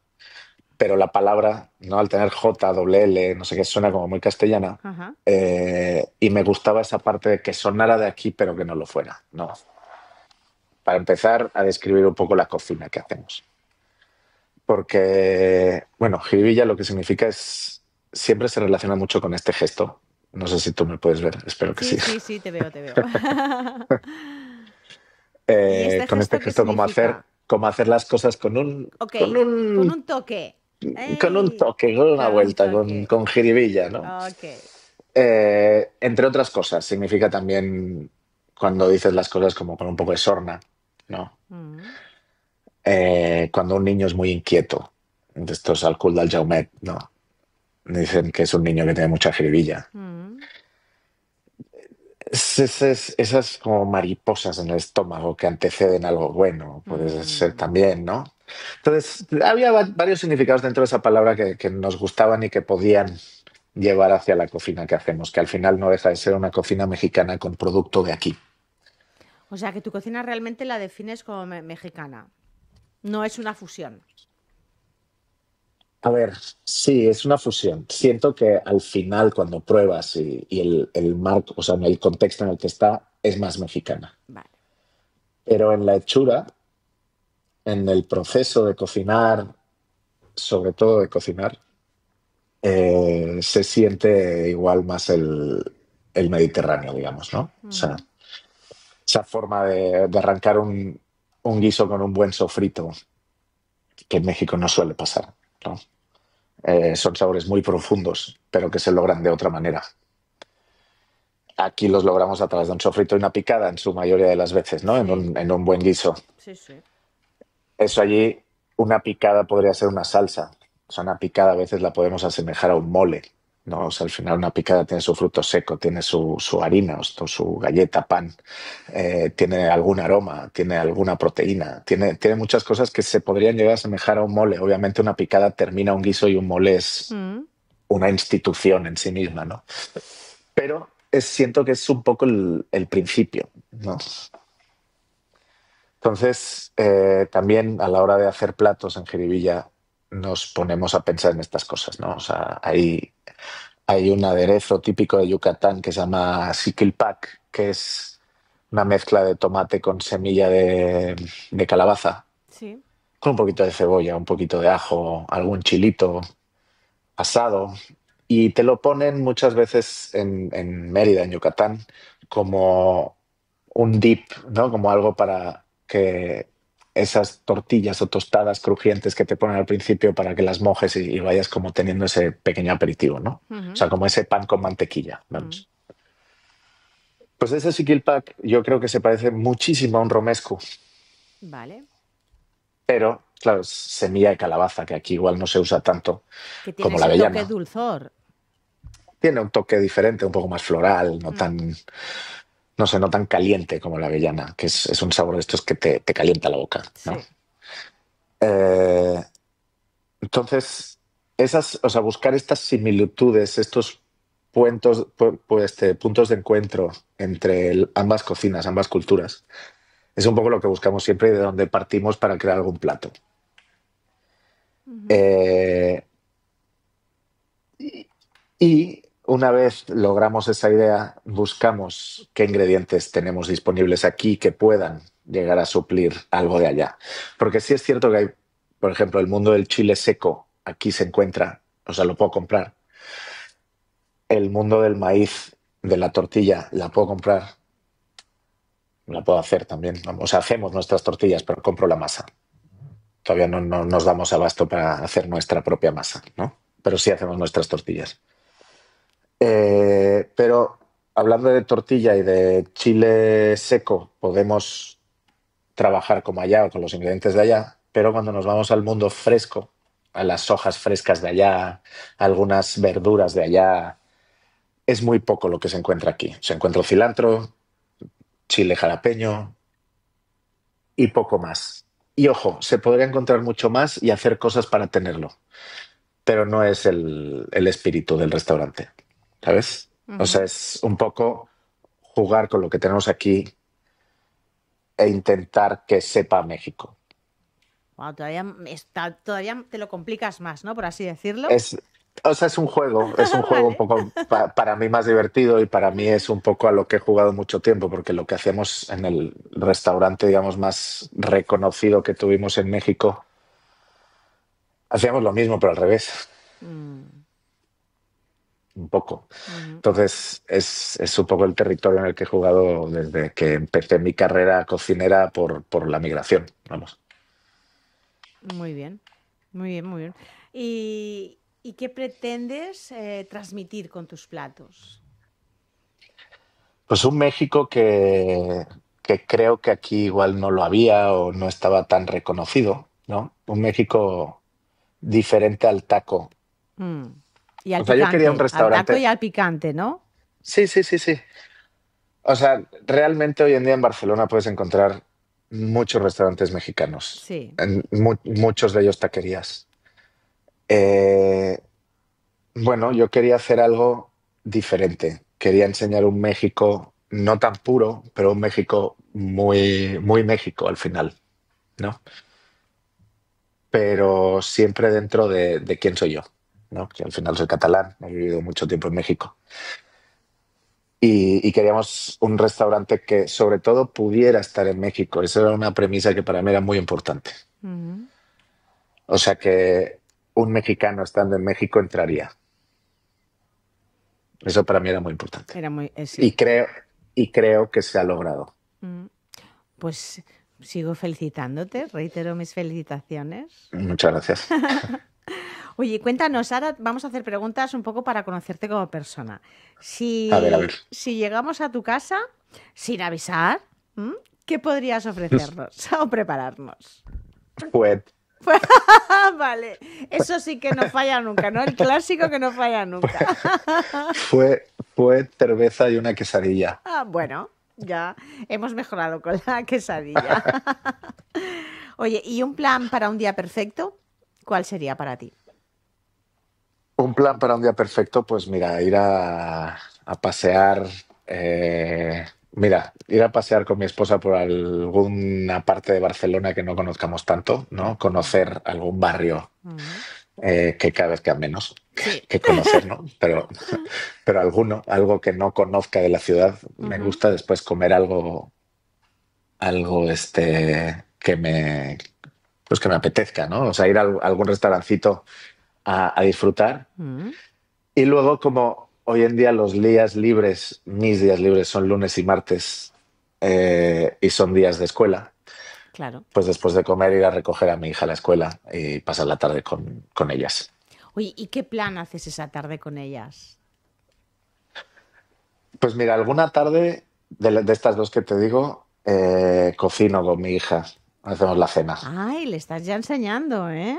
pero la palabra, ¿no? Al tener J, doble L, no sé qué, suena como muy castellana. Ajá. Y me gustaba esa parte de que sonara de aquí, pero que no lo fuera, ¿no? Para empezar a describir un poco la cocina que hacemos. Porque, bueno, jiribilla lo que significa siempre se relaciona mucho con este gesto. No sé si tú me puedes ver, espero que Sí, sí. sí, sí, te veo, te veo. ¿Y este Con este gesto qué gesto, significa? cómo hacer las cosas Ok, con con un, un toque. con un ¡Ey! toque, con una Con un vuelta, toque. con jiribilla, ¿no? Ok. Entre otras cosas, significa también cuando dices las cosas como con un poco de sorna, ¿no? Mm, Cuando un niño es muy inquieto, de estos al cul del Jaumet, ¿no? Dicen que es un niño que tiene mucha jiribilla. mm, Esas como mariposas en el estómago que anteceden algo bueno, puede ser mm. también, ¿no? Entonces, había varios significados dentro de esa palabra que nos gustaban y que podían llevar hacia la cocina que hacemos, que al final no deja de ser una cocina mexicana con producto de aquí. O sea, que tu cocina realmente la defines como mexicana. No es una fusión. A ver, sí, es una fusión. Siento que al final, cuando pruebas y el marco, o sea, en el contexto en el que está, es más mexicana. Vale. Pero en la hechura, en el proceso de cocinar, sobre todo de cocinar, se siente igual más el Mediterráneo, digamos, ¿no? O sea, Ujú. esa forma de arrancar un guiso con un buen sofrito, que en México no suele pasar, ¿no? Son sabores muy profundos, pero que se logran de otra manera. Aquí los logramos a través de un sofrito y una picada en su mayoría de las veces, ¿no? En Sí, un buen guiso. sí, sí. Eso allí, una picada podría ser una salsa. O sea, una picada a veces la podemos asemejar a un mole, ¿no? O sea, al final una picada tiene su fruto seco, tiene su harina, o su galleta, pan, tiene algún aroma, tiene alguna proteína, tiene muchas cosas que se podrían llegar a asemejar a un mole. Obviamente una picada termina un guiso y un mole es Mm. una institución en sí misma, ¿no? Pero siento que es un poco el principio, ¿no? Entonces, también a la hora de hacer platos en Jiribilla nos ponemos a pensar en estas cosas, ¿no? O sea, hay un aderezo típico de Yucatán que se llama siquilpac, que es una mezcla de tomate con semilla de calabaza, Sí. con un poquito de cebolla, un poquito de ajo, algún chilito asado, y te lo ponen muchas veces en Mérida, en Yucatán, como un dip, ¿no? Como algo para que esas tortillas o tostadas crujientes que te ponen al principio para que las mojes y vayas como teniendo ese pequeño aperitivo, ¿no? O Ujú. sea, como ese pan con mantequilla, Mm. vamos. Pues ese siquilpac yo creo que se parece muchísimo a un romesco, Vale. pero claro, es semilla de calabaza, que aquí igual no se usa tanto Que tiene como la ese toque avellana. dulzor. Tiene un toque diferente, un poco más floral, no Mm. tan, no sé, no tan caliente como la avellana, que es un sabor de estos que te calienta la boca, ¿no? Sí. Eh, entonces, o sea, buscar estas similitudes, estos puntos de encuentro entre ambas cocinas, ambas culturas, es un poco lo que buscamos siempre y de donde partimos para crear algún plato. Ujú. Eh, y una vez logramos esa idea, buscamos qué ingredientes tenemos disponibles aquí que puedan llegar a suplir algo de allá. Porque sí es cierto que hay, por ejemplo, el mundo del chile seco aquí se encuentra, o sea, lo puedo comprar. El mundo del maíz, de la tortilla, la puedo comprar, la puedo hacer también. O sea, hacemos nuestras tortillas, pero compro la masa. Todavía no nos damos abasto para hacer nuestra propia masa, ¿no? Pero sí hacemos nuestras tortillas. Pero hablando de tortilla y de chile seco, podemos trabajar como allá o con los ingredientes de allá, pero cuando nos vamos al mundo fresco, a las hojas frescas de allá, algunas verduras de allá, es muy poco lo que se encuentra aquí. Se encuentra cilantro, chile jalapeño y poco más. Y ojo, se podría encontrar mucho más y hacer cosas para tenerlo, pero no es el espíritu del restaurante, ¿sabes? O sea, Ujú. es un poco jugar con lo que tenemos aquí e intentar que sepa a México. Guau, todavía te lo complicas más, ¿no? Por así decirlo. Es, o sea, es un juego un Vale. poco para mí más divertido y para mí es un poco a lo que he jugado mucho tiempo, porque lo que hacíamos en el restaurante, digamos, más reconocido que tuvimos en México, hacíamos lo mismo, pero al revés, Mm. un poco. Ujú. Entonces, es un poco el territorio en el que he jugado desde que empecé mi carrera cocinera por la migración, vamos. Muy bien. Muy bien, muy bien. ¿Y qué pretendes transmitir con tus platos? Pues un México que creo que aquí igual no lo había o no estaba tan reconocido, ¿no? Un México diferente al taco. Mm. Y O al sea, yo quería un picante, al taco y restaurante. al picante, ¿no? Sí, sí, sí, sí. O sea, realmente hoy en día en Barcelona puedes encontrar muchos restaurantes mexicanos, Sí. muchos de ellos taquerías. Eh, Bueno, yo quería hacer algo diferente. Quería enseñar un México no tan puro, pero un México muy, muy México al final, ¿no? Pero siempre dentro de quién soy yo, ¿no? Que al final soy catalán, he vivido mucho tiempo en México. Y queríamos un restaurante que sobre todo pudiera estar en México. Esa era una premisa que para mí era muy importante. Ujú. O sea que un mexicano estando en México entraría. Eso para mí era muy importante. Era muy, Y sí. creo, y creo que se ha logrado. Mm. Pues sigo felicitándote, reitero mis felicitaciones. Muchas gracias. Oye, cuéntanos, ahora vamos a hacer preguntas un poco para conocerte como persona. A ver. Si llegamos a tu casa sin avisar, ¿m? ¿Qué podrías ofrecernos o prepararnos? Fue, Ah, vale, eso sí que no falla nunca, ¿no? El clásico que no falla nunca. fue cerveza y una quesadilla. Ah, bueno, ya hemos mejorado con la quesadilla. Oye, ¿y un plan para un día perfecto? ¿Cuál sería para ti? Un plan para un día perfecto, pues mira, ir a pasear. Mira, ir a pasear con mi esposa por alguna parte de Barcelona que no conozcamos tanto, ¿no? Conocer algún barrio Mm. que cada vez queda menos Sí. que conocer, ¿no? Pero algo que no conozca de la ciudad. Me Ujú. gusta después comer algo pues que me apetezca, ¿no? O sea, ir a algún restaurancito a disfrutar. Mm. Y luego, como hoy en día los días libres, mis días libres son lunes y martes, y son días de escuela, Claro. pues después de comer ir a recoger a mi hija a la escuela y pasar la tarde con ellas. Oye, ¿y qué plan haces esa tarde con ellas? Pues mira, alguna tarde de estas dos que te digo, cocino con mi hija, hacemos la cena. Ay, le estás ya enseñando, ¿eh?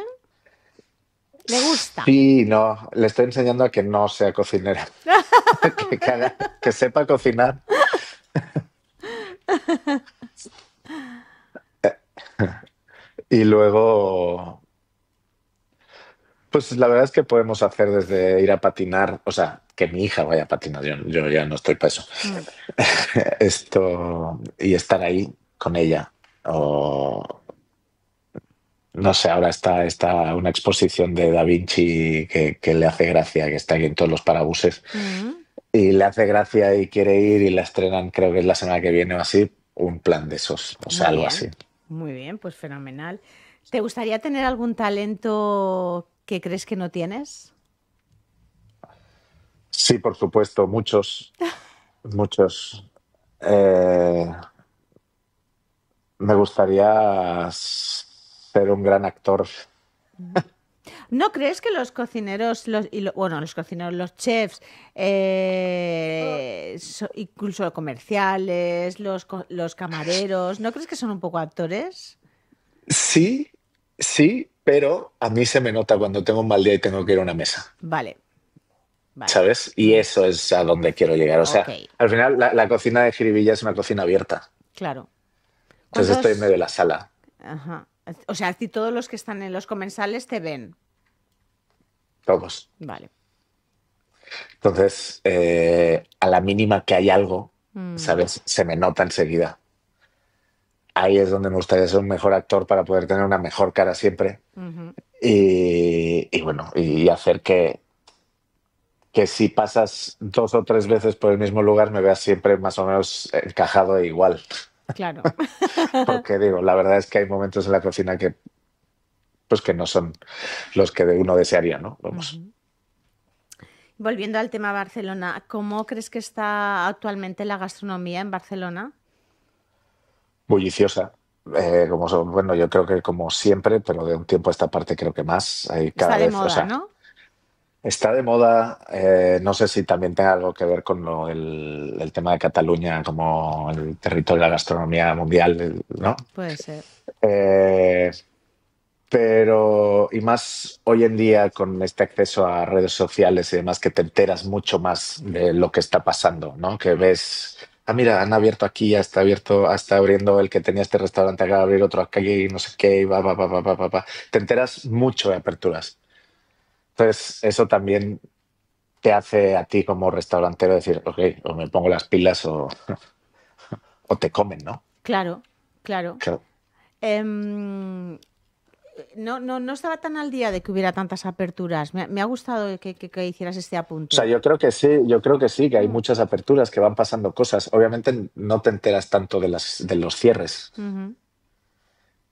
Le gusta. Sí, no, le estoy enseñando a que no sea cocinera, que sepa cocinar. Y luego, pues la verdad es que podemos hacer desde ir a patinar, o sea, que mi hija vaya a patinar, yo ya no estoy para eso. Mm. Esto, y estar ahí con ella. O no sé, ahora está una exposición de Da Vinci que le hace gracia, que está aquí en todos los parabuses. Mm. Y le hace gracia y quiere ir y la estrenan, creo que es la semana que viene o así, un plan de esos, o sea, algo así. Muy bien, pues fenomenal. ¿Te gustaría tener algún talento que crees que no tienes? Sí, por supuesto, muchos. Eh, Me gustaría ser un gran actor. ¿No crees que los cocineros, bueno, los cocineros, los chefs, incluso comerciales, los camareros, ¿no crees que son un poco actores? Sí, sí, pero a mí se me nota cuando tengo un mal día y tengo que ir a una mesa, Vale, vale. ¿sabes? Y Mm. eso es a donde quiero llegar. O Ok, sea, al final la cocina de Jiribilla es una cocina abierta. claro. Entonces estoy en medio ¿Cuántos? de la sala, Ajá. O sea, si todos los que están en los comensales te ven. todos. Vale. Entonces, a la mínima que hay algo, Mm. ¿sabes? Se me nota enseguida. Ahí es donde me gustaría ser un mejor actor para poder tener una mejor cara siempre. Ujú. Y bueno, y hacer que si pasas 2 o 3 veces por el mismo lugar me veas siempre más o menos encajado e igual. Claro. Porque digo, la verdad es que hay momentos en la cocina que, pues que no son los que uno desearía, ¿no? Vamos. Ujú. Volviendo al tema Barcelona, ¿cómo crees que está actualmente la gastronomía en Barcelona? Bulliciosa. Bueno, yo creo que como siempre, pero de un tiempo a esta parte creo que más. Hay Está cada de vez, o moda, sea, ¿no? está de moda. No sé si también tenga algo que ver con el tema de Cataluña como el territorio de la gastronomía mundial, ¿no? Puede ser. Eh, pero, y más hoy en día con este acceso a redes sociales y demás, que te enteras mucho más de lo que está pasando, ¿no? Que ves, mira, han abierto aquí, ya está abierto, hasta abriendo el que tenía este restaurante, acaba de abrir otro aquí, no sé qué, y va, va, va, va, va, va, va. Te enteras mucho de aperturas. Entonces, eso también te hace a ti como restaurantero decir, ok, o me pongo las pilas o te comen, ¿no? Claro, claro. Claro. Em, no estaba tan al día de que hubiera tantas aperturas. Me ha gustado que hicieras este O sea, apunte. yo creo que sí, que hay Mm, muchas aperturas, que van pasando cosas. Obviamente no te enteras tanto de los cierres, ujú,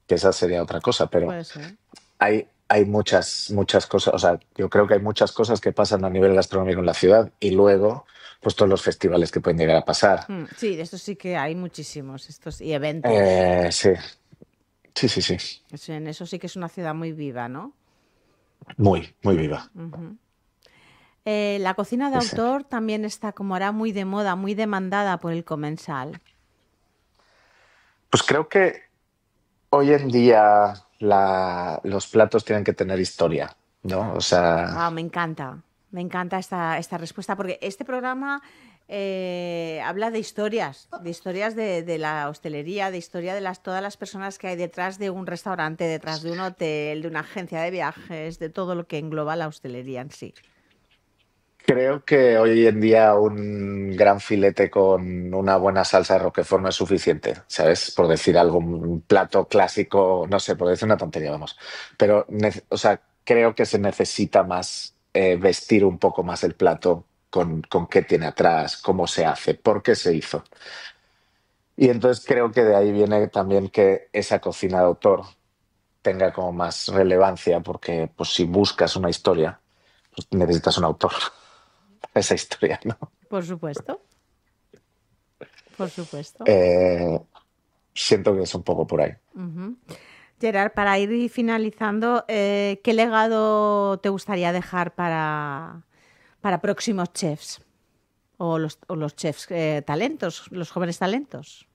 que esa sería otra cosa, pero puede ser. hay muchas cosas. O sea, yo creo que hay muchas cosas que pasan a nivel gastronómico en la ciudad y luego, pues todos los festivales que pueden llegar a pasar. Sí, de estos sí que hay muchísimos, estos y eventos. Sí, sí. En eso sí que es una ciudad muy viva, ¿no? Muy viva. La cocina de Sí, sí. autor también está como ahora muy de moda, muy demandada por el comensal. Pues creo que hoy en día los platos tienen que tener historia, ¿no? O sea, Ah, me encanta esta respuesta, porque este programa habla de historias de la hostelería, de historia de todas las personas que hay detrás de un restaurante, detrás de un hotel, de una agencia de viajes, de todo lo que engloba la hostelería en sí. creo que hoy en día un gran filete con una buena salsa de Roquefort no es suficiente, ¿sabes? Por decir algo, un plato clásico, no sé, por decir una tontería, vamos. Pero, o sea, creo que se necesita más vestir un poco más el plato con qué tiene atrás, cómo se hace, por qué se hizo. Y entonces creo que de ahí viene también que esa cocina de autor tenga como más relevancia, porque pues si buscas una historia, pues necesitas un autor para esa historia, ¿no? Por supuesto, por supuesto. Eh, Siento que es un poco por ahí. Gerard, para ir finalizando, ¿qué legado te gustaría dejar para próximos chefs o los chefs talentos, los jóvenes talentos?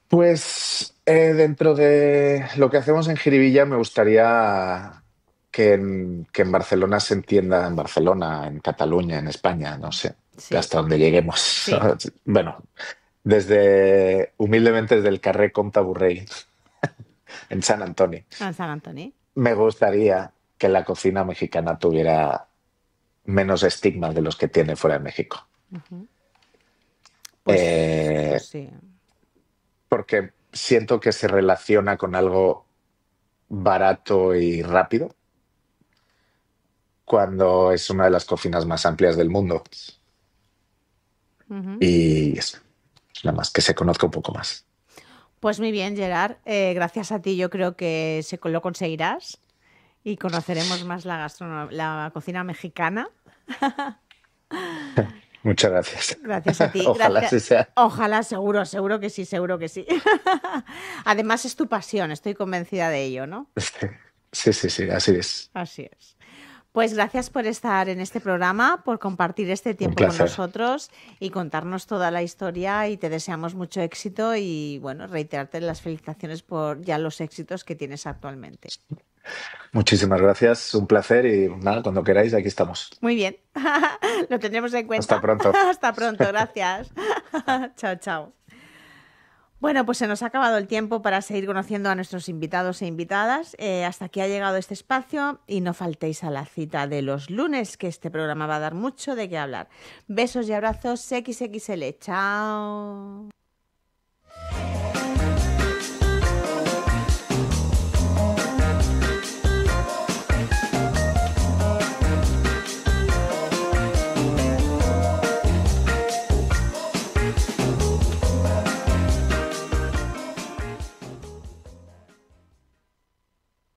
Pues dentro de lo que hacemos en Jiribilla me gustaría que en Barcelona se entienda, en Barcelona, en Cataluña, en España, no sé, Sí, hasta donde lleguemos. sí, Bueno, desde humildemente desde el carrer Comte Borrell en San Antonio. en San Antonio. Me gustaría que la cocina mexicana tuviera menos estigmas de los que tiene fuera de México. Pues Eh, sí. Porque siento que se relaciona con algo barato y rápido, cuando es una de las cocinas más amplias del mundo. Y eso, nada más que se conozca un poco más. Pues muy bien, Gerard. Gracias a ti yo creo que lo conseguirás y conoceremos más la cocina mexicana. Muchas gracias. Gracias a ti. Ojalá Gracias. sí sea. Ojalá, seguro, seguro que sí, seguro que sí. Además es tu pasión, estoy convencida de ello, ¿no? Sí, así es. Así es. Pues gracias por estar en este programa, por compartir este Un tiempo con placer. nosotros y contarnos toda la historia y te deseamos mucho éxito y bueno, reiterarte las felicitaciones por ya los éxitos que tienes actualmente. Muchísimas gracias, un placer y nada, cuando queráis, aquí estamos. Muy bien, lo tendremos en Hasta cuenta. pronto. Hasta pronto, gracias. Chao, chao. Bueno, pues se nos ha acabado el tiempo para seguir conociendo a nuestros invitados e invitadas. Hasta aquí ha llegado este espacio y no faltéis a la cita de los lunes, que este programa va a dar mucho de qué hablar. Besos y abrazos XXL. Chao.